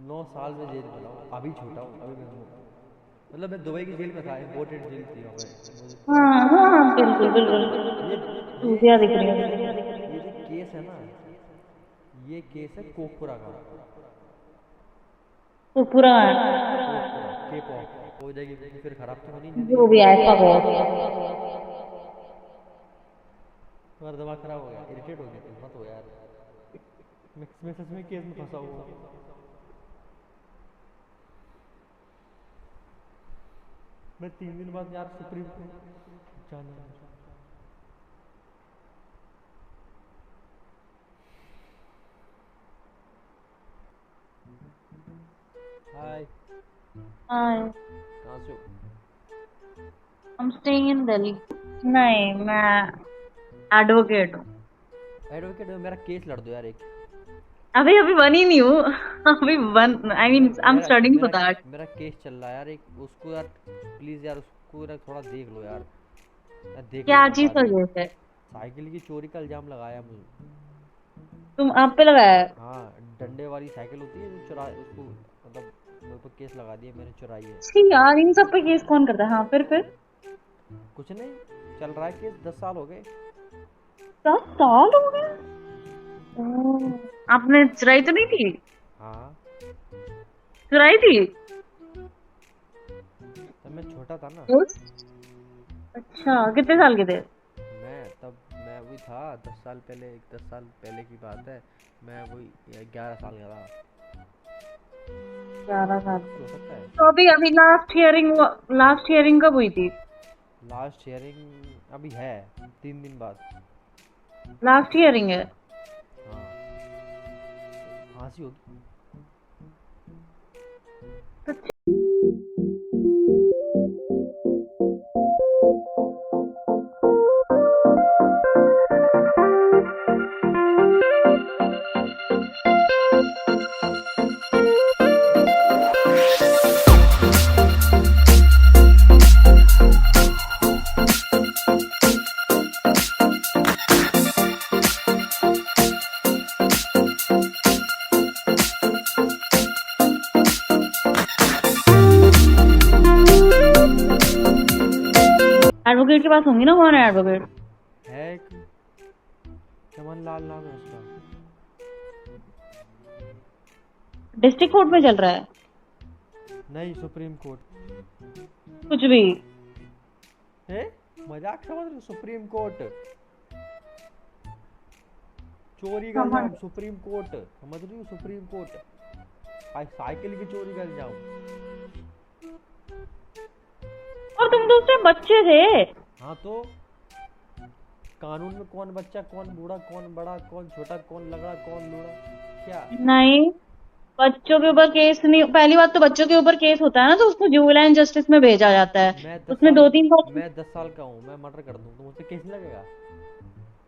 9 साल में जेल में रहा हूँ, अभी छोटा हूँ, अभी मतलब मैं दुबई की जेल में था, इम्पोर्टेड जेल थी वहाँ पे मुझे। हाँ हाँ बिल्कुल बिल्कुल। ये ये चूतिया दिख ये रही है। ये जो केस है ना, ये केस है कोकपुरा का। तो पूरा है। कोकपुरा के पॉप हो जाएगी, क्योंकि फिर खराब तो होनी जो भी जिंदगी। है ऐसा हो। तुम्हारा दिमाग खराब हो गया, इरिटेट हो गया तुम, मत हो यार। मैं सच में केस में फंसा हुआ हूँ। मैं 3 दिन बाद यार सुप्रीम कोर्ट जाना है। हाय। हाँ। कहाँ से हो? I'm staying in Delhi. नहीं मैं एडवोकेट हूँ। एडवोकेट हो? मेरा केस लड़ दो यार एक। अभी अभी बनी नहीं हूँ। अभी बन आई मीन आई एम मेरा स्टडिंग फॉर मेरा दैट। मेरा केस चल रहा है यार एक, उसको यार प्लीज यार, उसको यार थोड़ा देख लो यार। यार देख क्या लेना चीज बाद का में। केस है? साइकिल की चोरी का इल्जाम लगाया मुझे। तुम आप पे लगाया है? हाँ, डंडे वाली साइकिल होती है जो चुरा, उसको मतलब मेरे पर केस लगा दिया, मैंने चुराई है। छी यार इन सब पे केस कौन करता है? हाँ फिर कुछ नहीं, चल रहा है केस, 10 साल हो गए। 10 साल हो गए? ओह, आपने चुराई तो नहीं थी? हाँ, चुराई थी? तब मैं छोटा था ना। उस अच्छा कितने साल के थे? मैं वही था 10 साल पहले, 10 साल पहले की बात है। मैं वही 11 साल का था। 11 साल। हो सकता है। तो अभी अभी लास्ट हियरिंग कब हुई थी? लास्ट हियरिंग अभी है, 3 दिन बाद। लास्ट हियरिंग है? हाँ, फांसी होगी। एडवोकेट के पास होंगी ना? कौन है एडवोकेट? है एक, चमन लाल नाम है उसका। डिस्ट्रिक्ट कोर्ट में चल रहा है? नहीं, सुप्रीम कोर्ट। कुछ भी। है, मजाक समझ रहे हो? सुप्रीम कोर्ट, चोरी का समझ। इल्जाम, सुप्रीम कोर्ट समझ रही हो? सुप्रीम कोर्ट, साइकिल की चोरी का इल्जाम। और तुम तो उससे बच्चे थे। हाँ तो कानून में कौन बच्चा, कौन बूढ़ा, कौन बड़ा, कौन छोटा, कौन लगड़ा, कौन लूढ़ा, क्या? नहीं, बच्चों के ऊपर केस नहीं। पहली बात तो बच्चों के ऊपर केस होता है ना तो उसको जुवेनाइल जस्टिस में भेजा जाता है। मैं दस उसमें साल 2-3 साल मैं 10 साल का हूँ, मैं मर्डर कर दूँ तो मुझ पे केस नहीं लगेगा?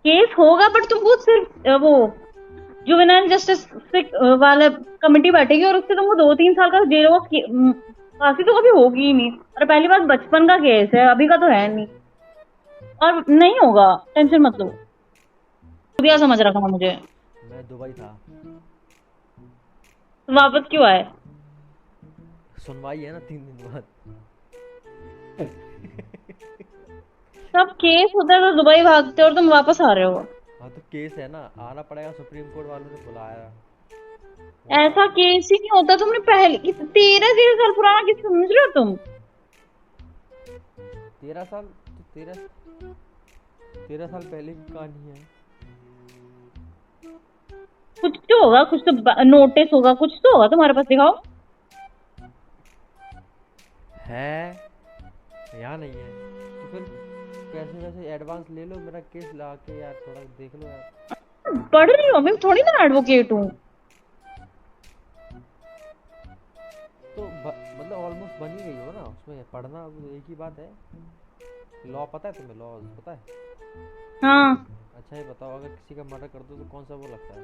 केस होगा, बट तुमको सिर्फ वो जुवेनाइल जस्टिस से वाला कमेटी बैठेगी और उससे तुमको 2-3 साल का जेलवास फांसी तो कभी होगी ही नहीं। और पहली बात बचपन का केस है, अभी का तो है नहीं। और नहीं होगा, टेंशन मत लो। बढ़िया समझ रखा था मुझे। मैं दुबई था। तो वापस क्यों आए? सुनवाई है ना 3 दिन बाद। सब केस होता है तो दुबई भागते हो और तुम वापस आ रहे हो? हाँ तो केस है ना, आना पड़ेगा, सुप्रीम कोर्ट वालों ने बुलाया। होता ऐसा है। केस ही नहीं होता। तुमने पहले 13-13 साल पुराना केस समझ रहे हो तुम? 13 साल तो 13 साल पहले की कहानी है। कुछ तो होगा, कुछ तो नोटिस होगा, कुछ तो होगा तुम्हारे पास, दिखाओ। है, यहाँ नहीं है तो फिर पैसे वैसे एडवांस ले लो, मेरा केस ला के यार थोड़ा देख लो यार। पढ़ रही हूँ, मैं थोड़ी ना एडवोकेट हूँ। तो मतलब ऑलमोस्ट बन ही गई हो ना, उसमें पढ़ना अब एक ही बात है। लॉ पता है तुम्हें? लॉ पता है? हाँ। अच्छा ये बताओ, अगर किसी का मर्डर कर दो तो कौन सा वो लगता है?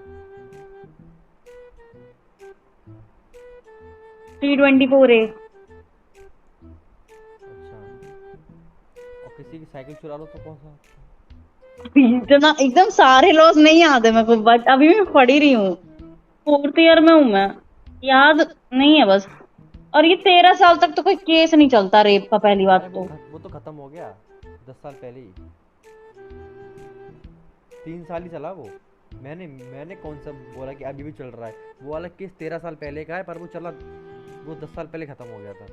324A। अच्छा, और किसी की साइकिल चुरा लो तो कौन सा? इतना एकदम सारे लॉस नहीं याद है मेरे को, बट अभी मैं पढ़ ही रही हूँ। 4th ईयर में हूँ मैं। याद नहीं है बस। और ये 13 साल तक तो कोई केस नहीं चलता रेप का, पहली अरे बात तो। वो तो खत्म हो गया 10 साल पहले ही। 3 साल ही चला वो। मैंने कौन सा बोला कि अभी भी चल रहा है। वो वाला केस 13 साल पहले का है, पर वो चला, वो 10 साल पहले खत्म हो गया था।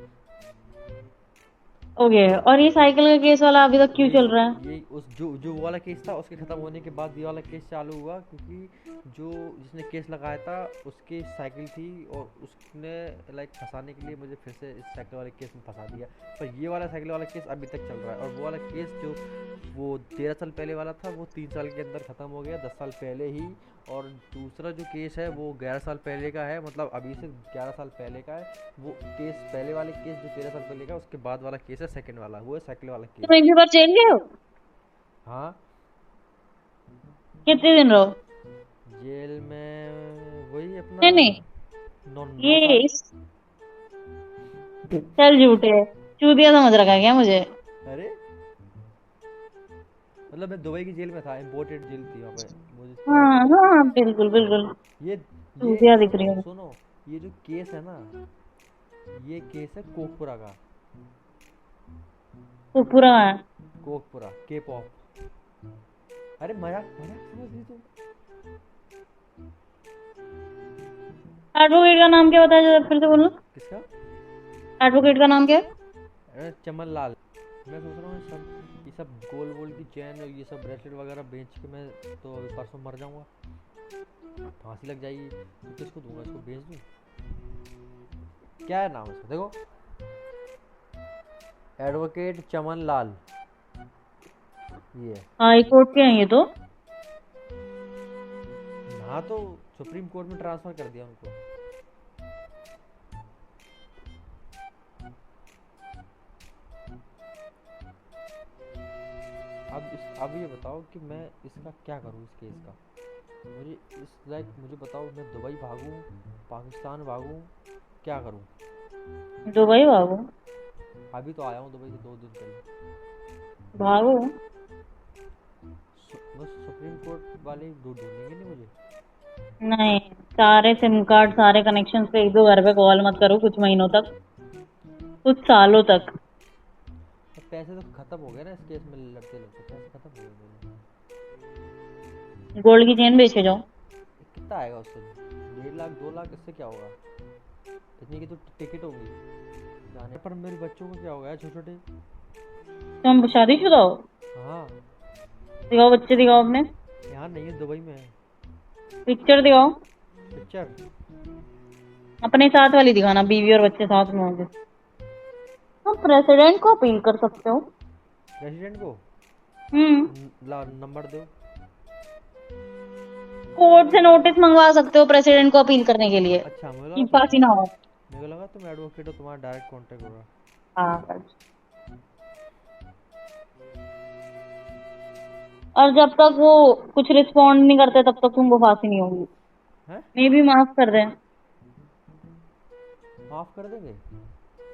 ओके, और ये साइकिल का केस वाला अभी तक क्यों ये चल रहा है? ये उस जो वो वाला केस था, उसके खत्म होने के बाद ये वाला केस चालू हुआ, क्योंकि जो जिसने केस लगाया था उसकी साइकिल थी, और उसने लाइक फंसाने के लिए मुझे फिर से इस साइकिल वाले केस में फंसा दिया। पर ये वाला साइकिल वाला केस अभी तक चल रहा है, और वो वाला केस जो वो 13 साल पहले वाला था, वो 3 साल के अंदर ख़त्म हो गया, 10 साल पहले ही। और दूसरा जो केस है वो 11 साल पहले का है, मतलब अभी से 11 साल पहले का है। वो केस पहले वाले केस जो 13 साल पहले का, उसके बाद वाला केस है सेकंड वाला, वो है साइकिल वाला केस। तुम एक भी बार जेल गए हो? हाँ। कितने दिन रहो? जेल में वही अपना नहीं नहीं, 9 ये साल इस चल झूठे, चूतिया समझ रखा क्या मुझे? अरे मतलब मैं दुबई की जेल में था, इम्पोर्टेड जेल थी वहाँ पे। मुझे हाँ ट्रांसफर। हाँ, बिल्कुल बिल्कुल। ये ये चूतिया दिख रही सुनो है। सुनो, ये जो केस है ना, ये केस है कोकपुरा का। तो पूरा है। कोकपुरा के पॉप। अरे मजाक मजाक समझ रही तुम। एडवोकेट का नाम क्या बताया जरा फिर से बोलना। किसका? एडवोकेट का नाम क्या है? अरे चमन लाल। मैं सोच रहा हूँ सब ये सब गोल वोल की चैन और ये सब ब्रेसलेट वगैरह बेच के मैं तो अभी परसों मर जाऊंगा, फांसी लग जाएगी, तो किसको दूंगा? इसको बेच दूँ? क्या है नाम इसका, देखो, एडवोकेट चमन लाल, ये है। हाई कोर्ट के हैं ये तो। हाँ तो सुप्रीम कोर्ट में ट्रांसफर कर दिया उनको। अब ये बताओ कि मैं इसका क्या करूँ, इस केस का। मुझे मुझे बताओ, मैं दुबई भागूं, पाकिस्तान भागूं, क्या करूं? दुबई भागो। अभी तो आया हूँ दुबई से 2 दिन पहले। भागो। बस सुप्रीम कोर्ट वाले ढूंढेंगे नहीं मुझे। नहीं, सारे सिम कार्ड सारे कनेक्शन पे एक दो घर पे कॉल मत करो कुछ महीनों तक, कुछ सालों तक। अब पैसे तो खत्म हो गए ना, इस केस में लड़ते लड़ते पैसे खत्म हो गए मेरे। गोल्ड की चेन बेचे जाओ। कितना आएगा उससे? 1.5 लाख 2 लाख, इससे क्या होगा? इतनी की तो टिकट होगी जाने पर। मेरे बच्चों को क्या होगा यार, छोटे छोटे। तुम शादीशुदा हो? हाँ। दिखाओ बच्चे, दिखाओ अपने। यहाँ नहीं है, दुबई में है। पिक्चर दिखाओ। पिक्चर? अपने साथ वाली दिखाना, बीवी और बच्चे साथ में होंगे। तुम प्रेसिडेंट को अपील कर सकते हो। प्रेसिडेंट को? हम्म। ला नंबर दो। कोर्ट से नोटिस मंगवा सकते हो प्रेसिडेंट को अपील करने के लिए अच्छा, कि फांसी ना हो। मेरे को लगा तुम एडवोकेट हो, तुम्हारा डायरेक्ट कांटेक्ट होगा। हाँ। और जब तक वो कुछ रिस्पॉन्ड नहीं करते तब तक तुमको फांसी नहीं होगी। हैं? मे भी माफ कर दें। माफ कर देंगे?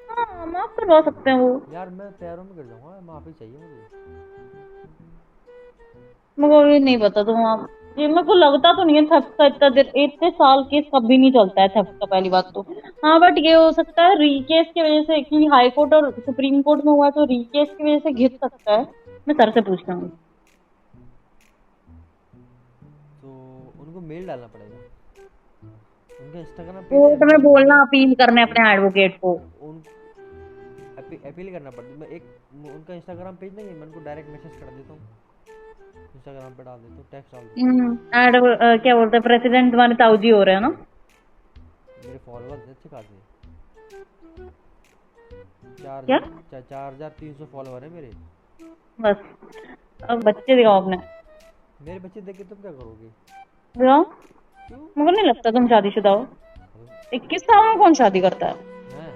हाँ, माफ करवा सकते हैं वो। यार मैं पैरों में गिर जाऊंगा, माफी चाहिए मुझे। मुझे भी नहीं पता तुम आप, ये मेरे को लगता तो नहीं है थेफ्ट का इतना देर, इतने साल केस कभी नहीं चलता है थेफ्ट का, पहली बात तो। हाँ बट ये हो सकता है रीकेस की वजह से, कि हाई कोर्ट और सुप्रीम कोर्ट में हुआ तो रीकेस की वजह से घिस सकता है। मैं सर से पूछ लूंगी। तो उनको मेल डालना पड़ेगा। उनका इंस्टाग्राम पेज है, कोर्ट में बोलना अपील करने अपने एडवोकेट को। उन अपील करना पड़ेगा। मैं एक उनका इंस्टाग्राम पेज नहीं है, मैं उनको डायरेक्ट मैसेज कर देता हूँ, इंस्टाग्राम पे डाल देता हूँ, टेक्स्ट डाल देता क्या बोलते हैं, प्रेसिडेंट तुम्हारे ताऊजी हो रहे हैं ना? हूँ। मेरे फॉलोअर्स अच्छे खासे, क्या? 4300 फॉलोअर है मेरे। बस, अब बच्चे दिखाओ अपने। मेरे बच्चे देख के तुम क्या करोगे? दिखाओ। क्यों? मुझे नहीं लगता तुम शादीशुदा हो। 21 साल में कौन शादी करता है? हैं?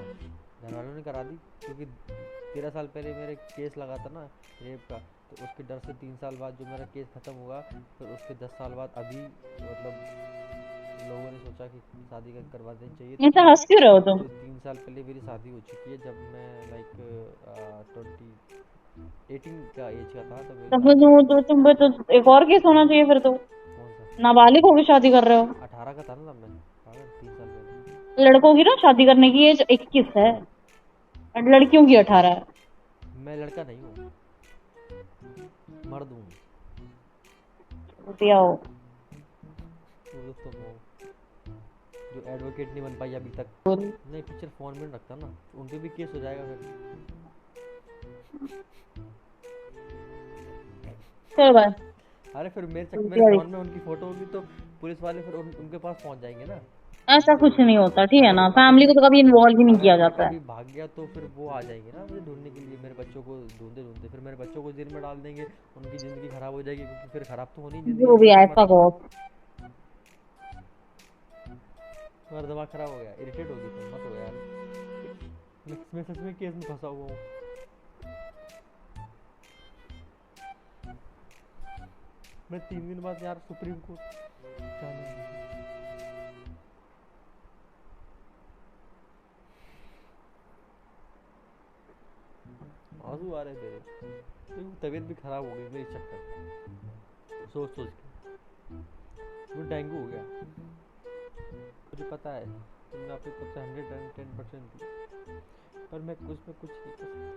घर वालों ने करा दी, क्योंकि 13 साल पहले मेरे केस लगा था ना रेप का, तो उसके डर से 3 साल बाद जो मेरा केस ख़त्म हुआ, फिर उसके 10 साल बाद अभी मतलब लोगों ने सोचा कि शादी करवा देनी चाहिए। ऐसा हंस क्यों रहे हो तुम? तो 3 साल पहले मेरी शादी हो चुकी है, जब मैं लाइक 18 का एज का था, तब मेरी तब शादी। तुम पे तो एक और केस होना चाहिए फिर तो। कौन सा? नाबालिग होकर शादी कर रहे हो। 18 का था ना तब मैं, पागल, 3 साल पहले। लड़कों की ना शादी करने की एज 21 है और लड़कियों की 18 है। मैं लड़का नहीं हूँ, मर्द हूँ। दिया हो। तो दोस्तों वो जो एडवोकेट नहीं बन पाई अभी तक, नहीं पिक्चर फोन में रखता ना, उन पे भी केस हो जाएगा फिर। चलो बाय। अरे फिर मेरे दिया फोन में उनकी फोटो होगी तो पुलिस वाले फिर उनके पास पहुंच जाएंगे ना। ऐसा कुछ नहीं होता, ठीक है अगर ना, अगर फैमिली को मैं तो कभी इन्वॉल्व ही नहीं अगर किया मैं जाता है। कभी भाग गया तो फिर वो आ जाएंगे ना मुझे ढूंढने के लिए, मेरे बच्चों को ढूंढते ढूंढते फिर मेरे बच्चों को जेल में डाल देंगे, उनकी ज़िंदगी खराब हो जाएगी, क्योंकि फिर खराब तो होनी ही ज़िंदगी, जो भी इसी है में फक मरना। ऑफ। तुम्हारा दिमाग खराब हो गया, इरिटेट होगी तुम, मत हो यार। मैं सच में केस में फंसा हुआ हूँ। मैं 3 दिन बाद यार सुप्रीम कोर्ट जाना है। आंसू आ रहे मेरे, क्योंकि तबीयत भी खराब हो गई मेरी चक्कर सोच सोच के। वो डेंगू हो गया, मुझे पता है। तुमने अपनी तरफ से 110% दी, पर मैं उसमें कुछ नहीं कर सकता।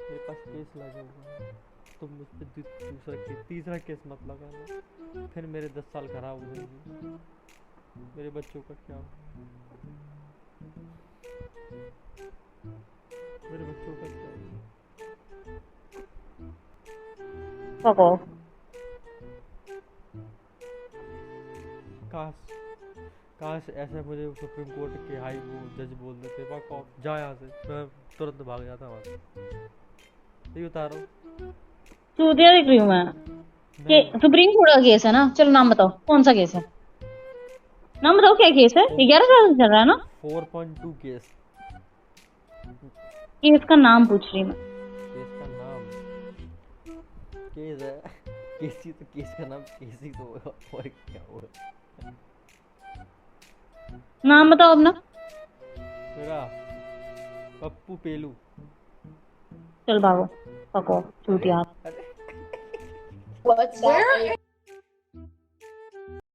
मेरे पास केस लगा हुआ है, तुम मुझ पर दूसरा केस, तीसरा केस मत लगाना, फिर मेरे 10 साल खराब हो जाएंगे। मेरे बच्चों का क्या होगा? मेरे बच्चों का क्या होगा? Fuck off. काश काश ऐसे मुझे सुप्रीम कोर्ट के हाई वो जज बोल देते, वॉक ऑफ, जा यहाँ से, मैं तुरंत भाग जाता वहाँ से। यही बता रहा हूँ। चूतिया दिख रही हूँ मैं। के नहीं, सुप्रीम कोर्ट का केस है ना, चलो नाम बताओ कौन सा केस है। नाम बताओ क्या केस है, 11 साल से चल रहा है ना। 4.2 केस। केस का नाम पूछ रही मैं। केस का नाम केस है। केसी तो केस का नाम केसी तो होगा, और क्या होगा? नाम बताओ अपना। मेरा पप्पू पेलू। चल भागो। फक ऑफ अरे चूतिया। अरे What's that?